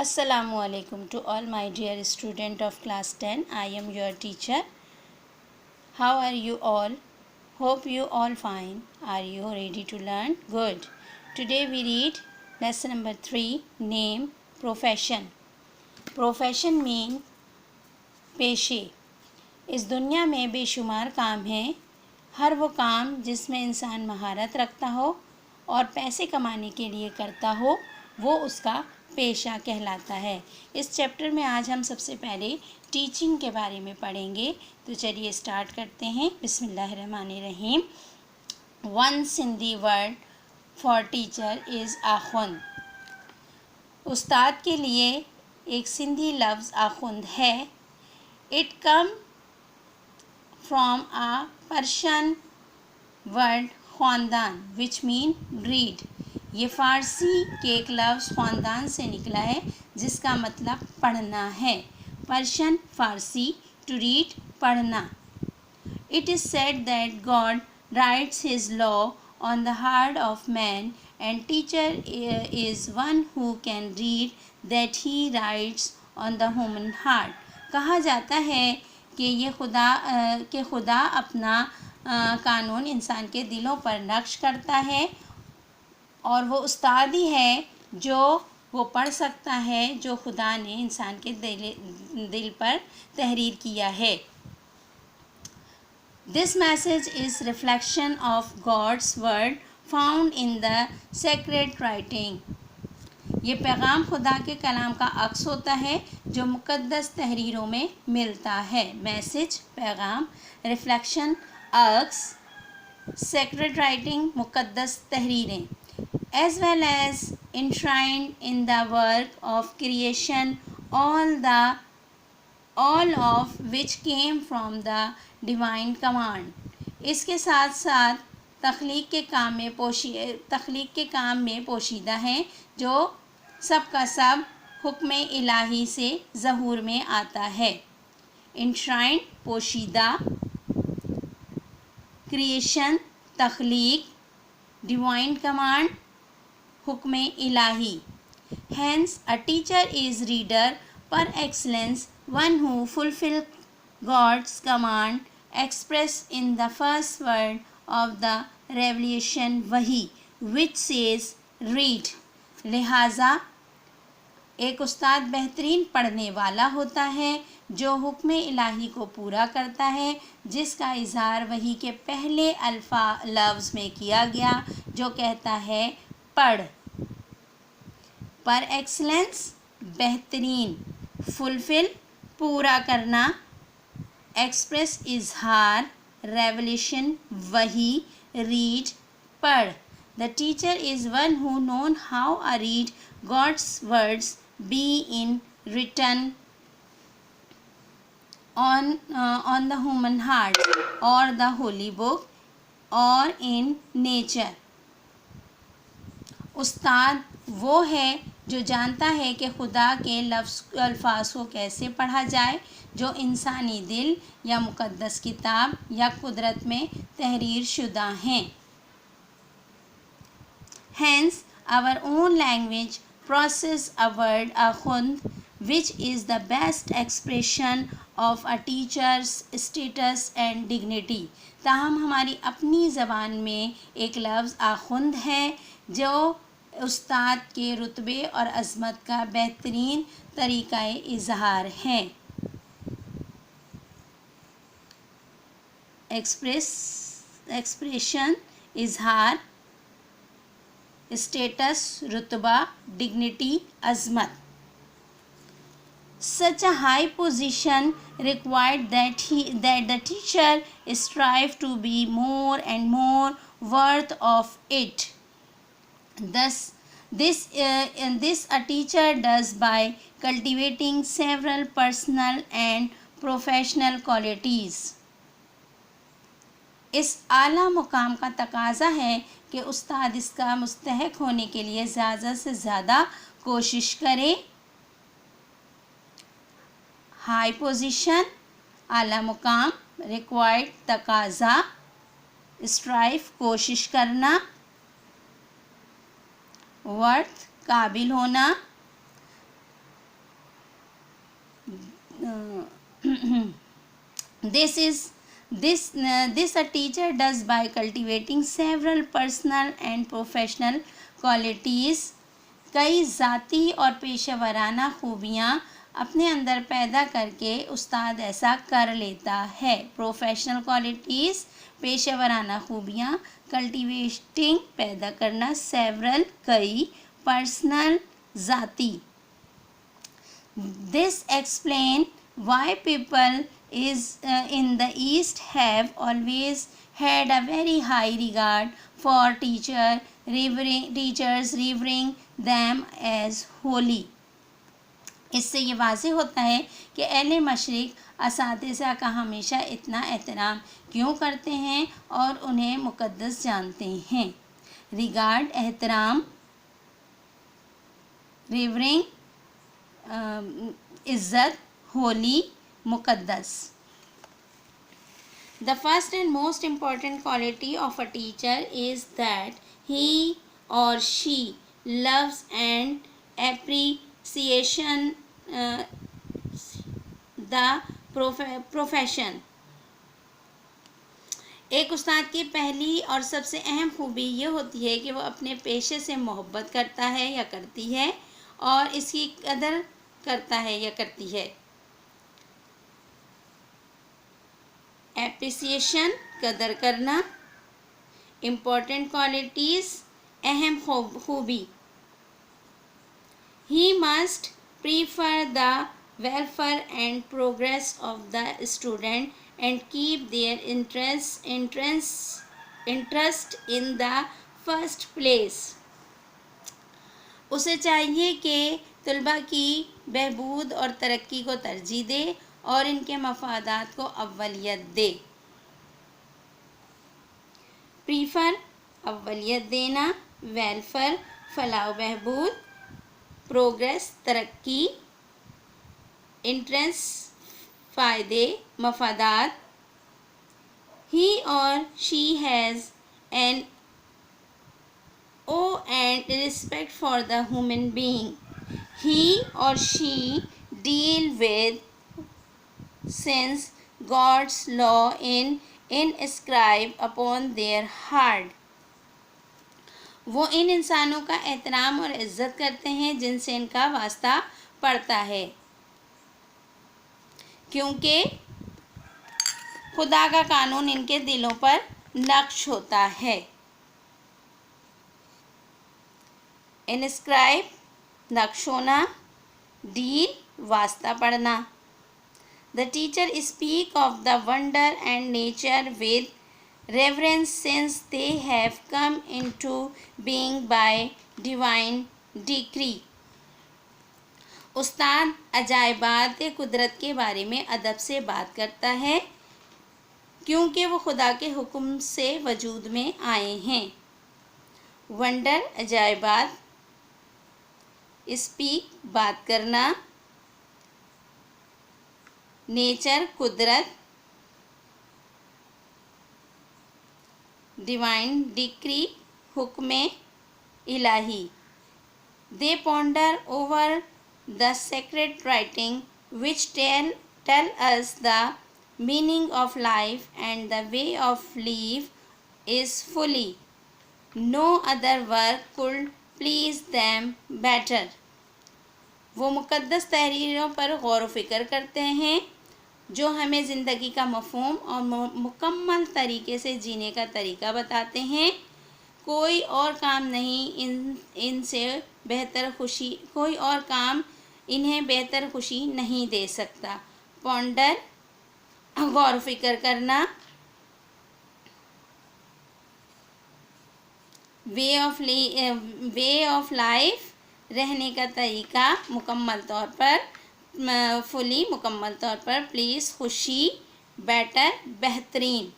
Assalamu alaikum to all my dear student of class 10. I am your teacher. How are you all? Hope you all fine. Are you ready to learn? Good. Today we read lesson number 3, name, profession. Profession mean पेशे. इस दुनिया में बेशुमार काम हैं. हर वो काम जिसमें इंसान महारत रखता हो और पैसे कमाने के लिए करता हो वो उसका पेशा कहलाता है. इस चैप्टर में आज हम सबसे पहले टीचिंग के बारे में पढ़ेंगे. तो चलिए स्टार्ट करते हैं. बिस्मिल्लाहिर्रहमानिर्रहीम. One Sindhi word for teacher is akhund. उस्ताद के लिए एक सिंधी लफ्ज़ आखुंद है. It come from a Persian word khandan which mean read. ये फ़ारसी के एक लफ्ज़ ख़ानदान से निकला है जिसका मतलब पढ़ना है. पर्शियन फ़ारसी टू रीड पढ़ना. It is said that God rights his law on the heart of man and teacher is one who can read that he rights on the human heart. कहा जाता है कि ये खुदा अपना कानून इंसान के दिलों पर नक्श करता है और वो उस्ताद ही है जो वो पढ़ सकता है जो खुदा ने इंसान के दिल पर तहरीर किया है. This message is reflection of God's word found in the sacred writing. ये पैगाम खुदा के कलाम का अक्स होता है जो मुक़द्दस तहरीरों में मिलता है. मैसेज पैगाम, रिफ्लेक्शन अक्स, सेक्रेड राइटिंग मुक़द्दस तहरीरें. as well as enshrined in the work of creation, all of which came from the divine command. इसके साथ साथ तख्लीक के काम में पोशीदा हैं जो सब का सब हुक्म इलाही से ज़हूर में आता है. enshrined पोशीदा, क्रिएशन तख्लीक, डिवाइन कमांड हुक्म इलाही. Hence, a teacher is reader par excellence, one who fulfill God's command expressed in the first word of the revelation वही which says read. लिहाजा एक उस्ताद बेहतरीन पढ़ने वाला होता है जो हुक्म इलाही को पूरा करता है जिसका इज़हार वही के पहले लफ्ज़ में किया गया जो कहता है पढ़. पर एक्सलेंस बेहतरीन, फुलफिल पूरा करना, एक्सप्रेस इजहार, रेवलेशन वही, रीड पढ़. The teacher is one who known how a read God's words be in written on the human heart or the holy book or in nature. उस्ताद वो है जो जानता है कि खुदा के अल्फाज को कैसे पढ़ा जाए जो इंसानी दिल या मुक़द्दस किताब या कुदरत में तहरीर शुदा हैं. Hence, our own language process a word akhund which is the best expression of a teacher's status and dignity. ताहम हमारी अपनी ज़बान में एक लफ्ज़ आखुंद है जो उस्ताद के रुतबे और अज़मत का बेहतरीन तरीक़ा इज़हार है. एक्सप्रेशन इज़हार, स्टेटस रुतबा, dignity अज़मत. Such a high position required that the teacher strive to be more and more worth of it. Thus, this a teacher does by cultivating several personal and professional qualities. इस आला मुकाम का तकाज़ा है कि उस्ताद इसका मुस्तहक होने के लिए ज़्यादा से ज़्यादा कोशिश करे. हाई पोजीशन आला मुकाम, रिक्वायर्ड तकाज़ा, स्ट्राइव कोशिश करना, वर्थ काबिल होना, This a teacher does by cultivating several personal and professional qualities. कई ज़ाती और पेशेवराना खूबियाँ अपने अंदर पैदा करके उस्ताद ऐसा कर लेता है. प्रोफेशनल क्वालिटीज़ पेशेवराना खूबियाँ, कल्टिवेटिंग पैदा करना, सेवरल कई, पर्सनल ज़ाती. This explain why people in the East have always had a very high regard for teachers revering them as holy. इससे ये वाज़ेह होता है कि अहले मशरिक़ असातिज़ा का हमेशा इतना एहतराम क्यों करते हैं और उन्हें मुक़द्दस जानते हैं. रिगार्ड एहतराम, रिवरिंग इज़्ज़त, Holi मुक़द्दस. The first and most important quality of a teacher is that he or she loves and appreciation the profession. एक उस्ताद की पहली और सबसे अहम खूबी ये होती है कि वो अपने पेशे से मोहब्बत करता है या करती है और इसकी कदर करता है या करती है. एप्रिसिएशन कदर करना. इम्पोर्टेंट क्वालिटीज़ अहम खूबी. He must prefer the welfare and progress of the student and keep their interest in the first place. उसे चाहिए कि तलबा की बहबूद और तरक्की को तरजीह दे और इनके मफादात को अव्वलियत दे. प्रीफर अव्वलियत देना, वेलफेयर फलाह बहबूद, प्रोग्रेस तरक्की, इंटरेस्ट फ़ायदे मफादात. ही और she has an awe and respect for the human being. He or she deal with since God's law inscribed upon their heart. वो इन इंसानों का एहतराम और इज़्ज़त करते हैं जिनसे इनका वास्ता पड़ता है, क्योंकि खुदा का कानून इनके दिलों पर नक्श होता है. इंस्क्राइब नक्श होना, डील वास्ता पढ़ना. The teacher speak of the wonder and nature with reverence since they have come into being bye divine decree. उस्ताद अजायबात कुदरत के बारे में अदब से बात करता है क्योंकि वो खुदा के हुक्म से वजूद में आए हैं. वंडर अजायबात, स्पीक बात करना, नेचर कुदरत, डिवाइन डिक्री हुक्म इलाही. They ponder over the sacred writing which tell us the meaning of life and the way of leave is fully. No other work could please them better. वो मुक़द्दस तहरीरों पर गौर व फ़िक्र करते हैं जो हमें ज़िंदगी का मफ़हूम और मुकम्मल तरीके से जीने का तरीका बताते हैं. कोई और काम नहीं इनसे बेहतर खुशी, कोई और काम इन्हें बेहतर खुशी नहीं दे सकता. पॉन्डर गौर व फ़िक्र करना, वे ऑफ लाइफ रहने का तरीका मुकम्मल तौर पर, फुली मुकम्मल तौर पर, प्लीज़ खुशी, बेटर बेहतरीन.